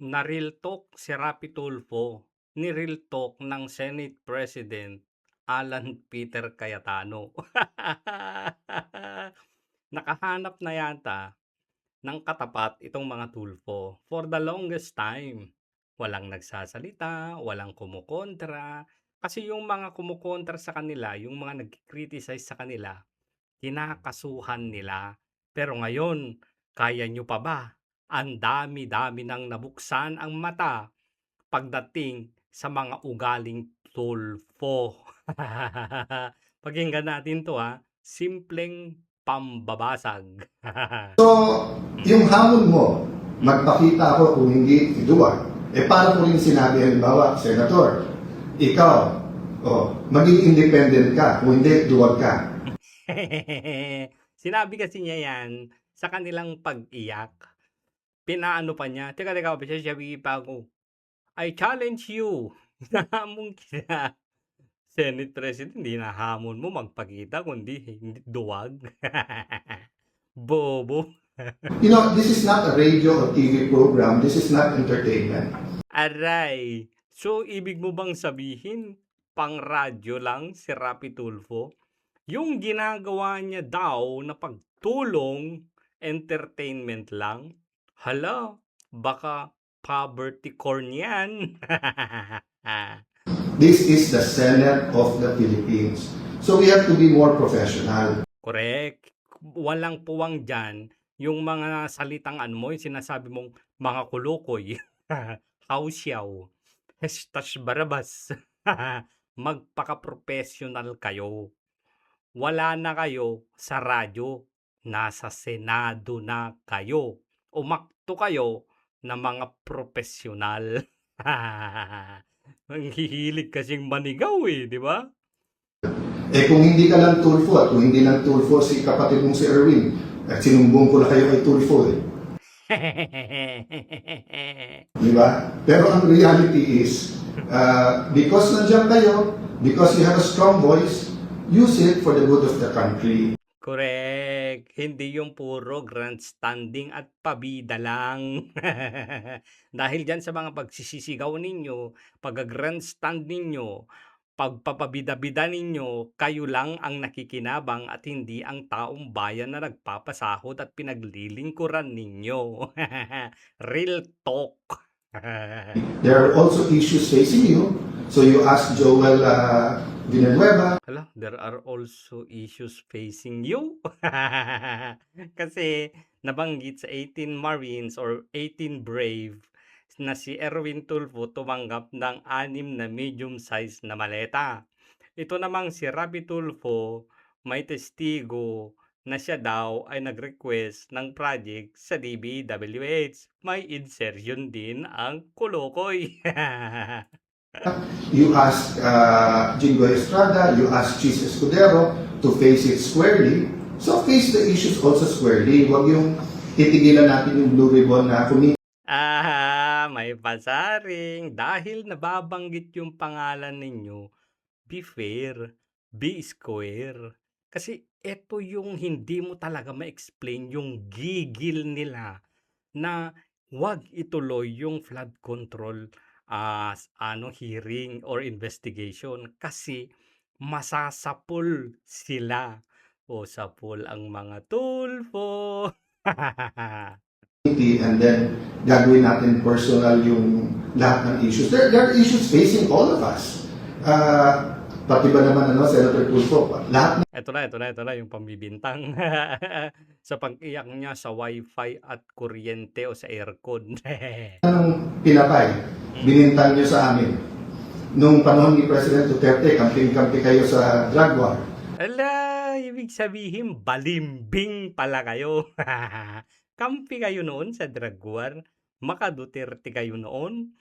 Na-real talk si Rapi Tulfo, ni-real talk ng Senate President Alan Peter Cayetano. Nakahanap na yata ng katapat itong mga Tulfo for the longest time. Walang nagsasalita, walang kumukontra, kasi yung mga kumukontra sa kanila, yung mga nag-criticize sa kanila, kinakasuhan nila. Pero ngayon, kaya nyo pa ba? Ang dami-dami nang nabuksan ang mata pagdating sa mga ugaling tulfo. Pakinggan natin to ha. Simpleng pambabasag. So, yung hamon mo, magpakita ako kung hindi iduwag. Paano ko rin sinabi, halimbawa, Senator, ikaw, maging independent ka, kung hindi, duwag ka. Sinabi kasi niya yan sa kanilang pag-iyak. Pinaano pa niya, teka, sabi pa ako, I challenge you. Hinahamon kita. Senate President, hindi nahamon mo magpakita, kundi hindi duwag. Bobo. This is not a radio or TV program. This is not entertainment. Aray. So, ibig mo bang sabihin, pang radyo lang si Rapi Tulfo? Yung ginagawa niya daw na pagtulong, entertainment lang? Hala, baka poverty corn yan. This is the Senate of the Philippines. So we have to be more professional. Correct. Walang puwang dyan. Yung mga salitang mo, yung sinasabi mong mga kulukoy, hausyaw, hestas barabas, magpaka-professional kayo. Wala na kayo sa radyo, nasa Senado na kayo. Umakto kayo na mga profesional. Ang hihilig kasing manigaw di ba? Kung hindi ka lang Tulfo at kung hindi lang Tulfo si kapatid mong si Erwin, at sinumbong ko na kayo kay Tulfo Di ba? Pero ang reality is, because nandiyan kayo, because you have a strong voice, use it for the good of the country. Correct. Hindi yung puro grandstanding at pabida lang. Dahil dyan sa mga pagsisisigaw ninyo, pag-grandstand ninyo, pagpapabida-bida ninyo, kayo lang ang nakikinabang at hindi ang taong bayan na nagpapasahod at pinaglilingkuran ninyo. Real talk. There are also issues facing you. So you ask Joel Villanueva. Hala, there are also issues facing you. Kasi nabanggit sa 18 Marines or 18 Brave na si Erwin Tulfo tumanggap ng 6 na medium size na maleta. Ito namang si Rapi Tulfo may testigo na siya daw ay nag-request ng project sa DBWH. May insertion din ang Kulukoy. You ask Jingoy Estrada, you ask Chis Escudero to face it squarely. So face the issues also squarely. Huwag yung titigilan natin yung blue ribbon na may pasaring. Dahil nababanggit yung pangalan ninyo, be fair, be square. Kasi ito yung hindi mo talaga ma-explain yung gigil nila na wag ituloy yung flood control hearing or investigation kasi masasapul sila o sapul ang mga tulfo. and then gagawin natin personal yung lahat ng issues. There are issues facing all of us. Pati ba naman Senator Tulfo, lahat Ito na yung pambibintang. Sa pag-iyak niya sa wifi at kuryente o sa aircon. ng pinapay, binintang nyo sa amin. Nung panahon ni President Duterte, kamping-kampi kayo sa drug war. Ala, ibig sabihin, balimbing pala kayo. Kampi kayo noon sa drug war, maka-Duterte kayo noon,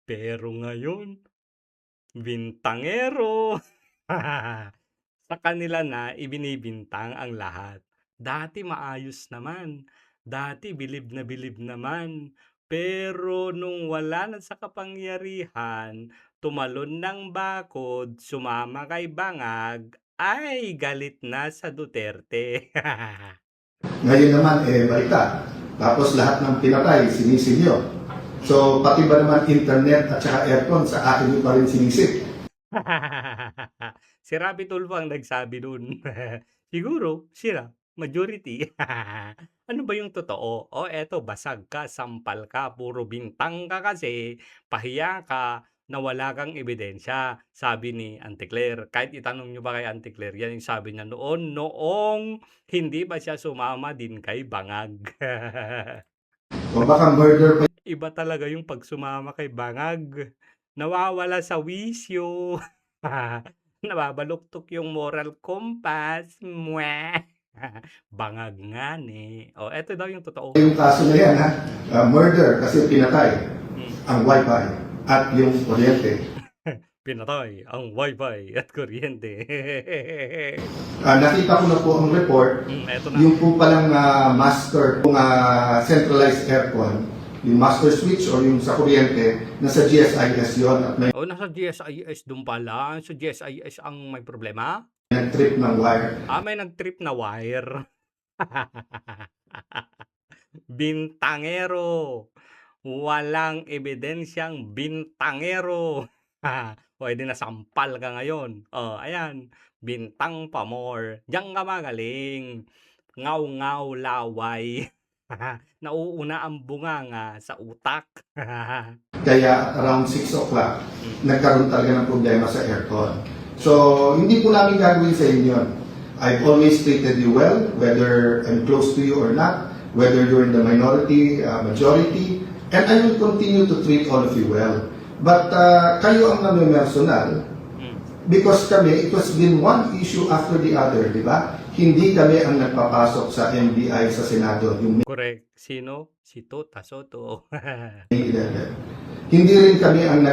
pero ngayon, bintangero. Sa kanila na ibinibintang ang lahat. Dati maayos naman, dati bilib na bilib naman, pero nung wala na sa kapangyarihan, tumalon ng bakod, sumama kay Bangag, ay galit na sa Duterte. Ngayon naman, balita. Tapos lahat ng pinatay, sinisin nyo. So, pati ba naman internet at saka aircon sa akin yung pa rin sinisip. Si Rapi Tulfo ang nagsabi nun. Siguro, sila, majority. Ano ba yung totoo? O eto, basag ka, sampal ka, puro bintang ka kasi, pahiya ka, na wala kang ebidensya, sabi ni Auntie Claire. Kahit itanong nyo ba kay Auntie Claire, yan yung sabi niya noong hindi ba siya sumama din kay Bangag. O baka murder pa Iba talaga yung pag sumama kay Bangag. Nawawala sa wisyo. Nababaluktok yung moral compass. Mwah! Bangag nga ni. O, eto daw yung totoo. yung kaso na yan, ha? Murder kasi pinatay Hmm. ang wifi at yung kuryente. Pinatay ang wifi at kuryente. Nakita ko na po ang report, Eto na. yung po palang master, yung centralized aircon, yung master switch or yung sa kuryente, nasa GSIS yon at may O, nasa GSIS dun pala. Sa GSIS ang may problema? nag-trip ng wire. May nag-trip na wire. Bintangero. Walang ebidensyang bintangero. Pwede na sampal ka ngayon. Ayan. Bintang pa more. Diyan ka magaling. Ngaw-ngaw laway. Nauuna ang bunganga sa utak. Kaya around 6 o'clock, nagkaroon talaga ng problema sa aircon. So, hindi po namin gagawin sa inyo yun. I've always treated you well, whether I'm close to you or not, whether you're in the minority, majority, and I will continue to treat all of you well. But kayo ang namimersonal, because kami, it was been one issue after the other, di ba? Hindi kami ang nagpapasok sa NBI sa Senado, yung Correct. Sino? Si Tota Soto. May 11. Hindi rin kami ang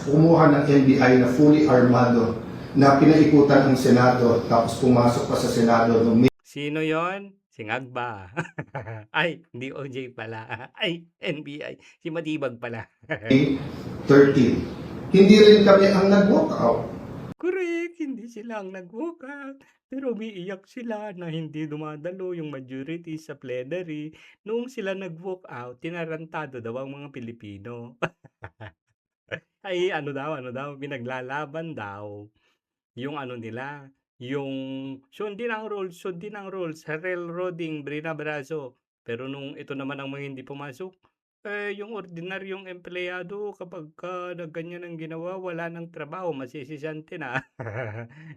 kumuha ng NBI na fully armado na pinaikutan ang Senado tapos pumasok pa sa Senado noong Sino yon? Si Ngagba. Ay, hindi OJ pala. Ay, NBI. Si Matibag pala. May 13. Hindi rin kami ang nag-walk out. Correct, hindi sila ang nag-walk out. Pero umiiyak sila na hindi dumadalo yung majority sa plenary. Noong sila nag-walk out, tinarantado daw ang mga Pilipino. Ay, ano daw, pinaglalaban daw. Yung ano nila, yung sundin ang rules sa railroading, binabraso. Pero nung ito naman ang mga hindi pumasok, yung ordinaryong empleyado kapag nagganyan ang ginawa, wala ng trabaho, masisisante na.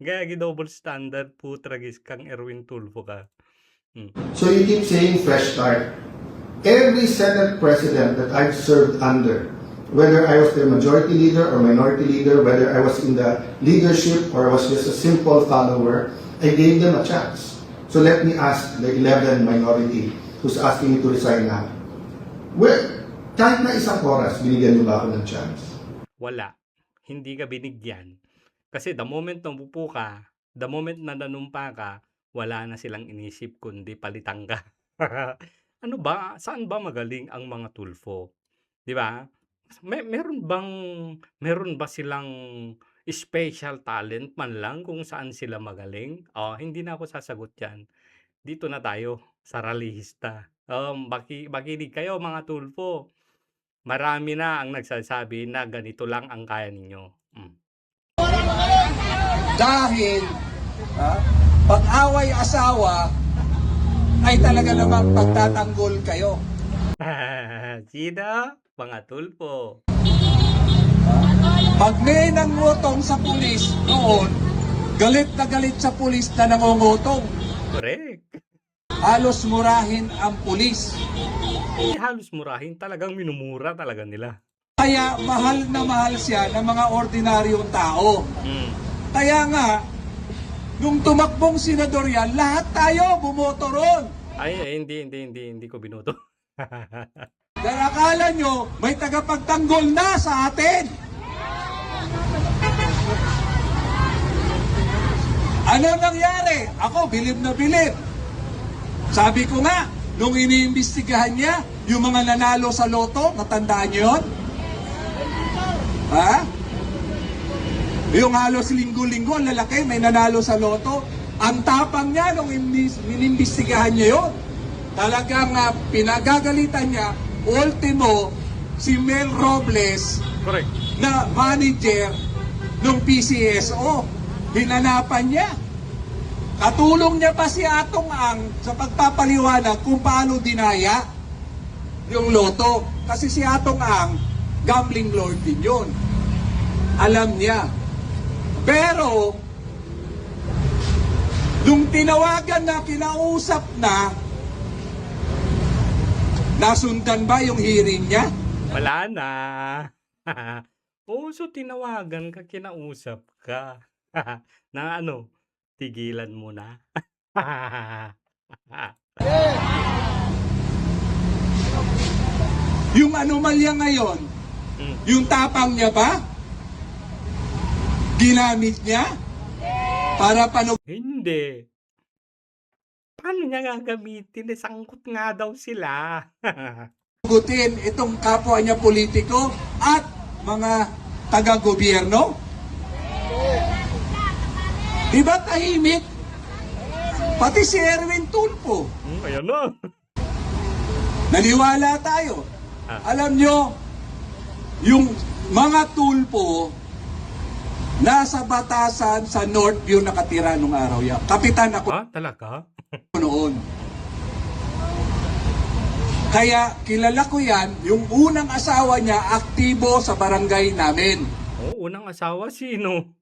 Kaya double standard po, tragis kang Erwin Tulfo ka. So you keep saying fresh start. Every Senate President that I've served under, whether I was the majority leader or minority leader, whether I was in the leadership or I was just a simple follower, I gave them a chance. So let me ask the 11 minority who's asking me to resign now. Well, kahit na isang oras, binigyan niyo ba ako ng chance? Wala. Hindi ka binigyan. Kasi the moment na umupo ka, the moment na nanumpa ka, wala na silang inisip kundi palitan ka. Ano ba? Saan ba magaling ang mga Tulfo? Di ba? Meron ba silang special talent man lang kung saan sila magaling? Hindi na ako sasagot yan. Dito na tayo sa ralihista. Makinig kayo mga Tulfo. Marami na ang nagsasabi na ganito lang ang kaya ninyo. Dahil pag-away asawa ay talaga namang pagtatanggol kayo. Sino? Mga Tulfo. Pag may nangutong sa pulis noon, galit na galit sa pulis na nangungutong. Correct. Halos murahin ang pulis. Halos murahin, talagang minumura talaga nila. Kaya mahal na mahal siya ng mga ordinaryong tao. Kaya nga, nung tumakbong senador yan, lahat tayo bumoto ron. Ay, hindi ko binoto. Dahil akala nyo, may tagapagtanggol na sa atin. Ano nangyari? Ako, bilib na bilib. Sabi ko nga, nung iniimbestigahan niya, yung mga nanalo sa loto, natandaan nyo yun? Ha? Yung halos linggo-linggo, ang lalaki, may nanalo sa loto. Ang tapang niya nung inimbestigahan niya yun. Talagang pinagagalitan niya, ultimo, si Mel Robles Correct. na manager ng PCSO. Hinanapan niya. Katulong niya pa si Atong Ang sa pagpapaliwanag kung paano dinaya yung loto. Kasi si Atong Ang, gambling lord din yun. Alam niya. Pero, nung tinawagan na, kinausap na, nasundan ba yung hearing niya? Wala na. Oo, so tinawagan ka, kinausap ka. Na ano, tigilan mo na. Yung anomalya ngayon, Hmm. yung tapang niya ba? Ginamit niya? Para Hindi. Paano niya gagamitin? Eh, sangkot nga daw sila. panugutin itong kapwa niya politiko at mga taga-gobyerno? Di ba tahimik? Pati si Erwin Tulfo. Ayan na. Naniwala tayo. Alam nyo, yung mga Tulfo, nasa batasan sa Northview nakatira nung araw yan. Kapitan ako Talaga? noon. Kaya kilala ko yan, yung unang asawa niya aktibo sa barangay namin. Oo, unang asawa sino?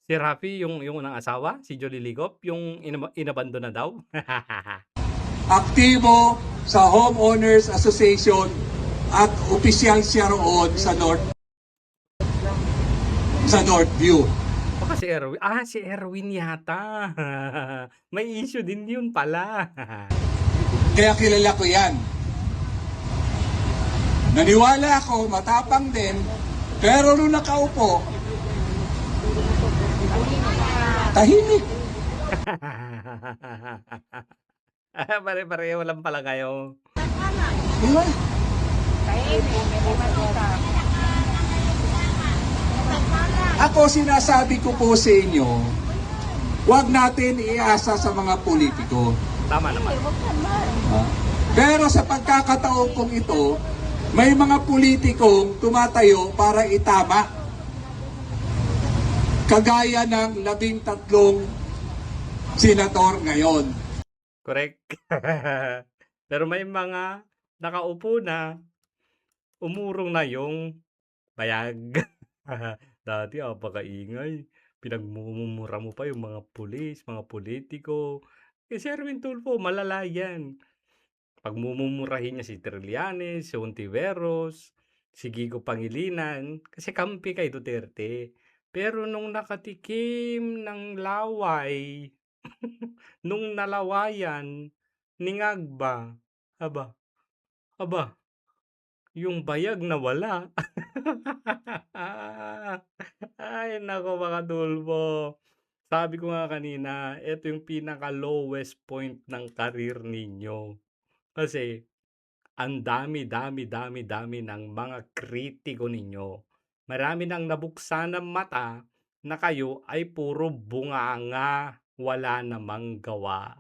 Si Rafi, yung unang asawa? Si Jolie Ligop? Yung inabando na daw? Aktibo sa Homeowners Association at opisyal siya roon sa Northview. Baka si Erwin. Si Erwin yata. May issue din yun pala. Kaya kilala ko yan. Naniwala ako, matapang din, pero nung nakaupo, tahimik. Pare-pareho lang pala kayo. Di ba? Ako sinasabi ko po sa inyo, huwag natin iasa sa mga politiko. Tama naman. Pero sa pagkakataon kong ito, may mga politikong tumatayo para itama. Kagaya ng 13 senador ngayon. Correct. Pero may mga nakaupo na, umurong na yung bayag. Dati apakaingay. Pinagmumura mo pa yung mga pulis, mga politiko. Si Erwin Tulfo, malala yan. Pagmumurahin niya si Trillanes, si Ontiveros, si Gigo Pangilinan, kasi kampi kay Duterte. Pero nung nakatikim ng laway, nung nalawayan, ningagba, aba, yung bayag nawala. Ay, nako mga Tulfo. Sabi ko nga kanina, ito yung pinaka-lowest point ng karir ninyo. Kasi, ang dami ng mga kritiko ninyo. Marami nang nabuksan ng mata na kayo ay puro bunganga, wala namang gawa.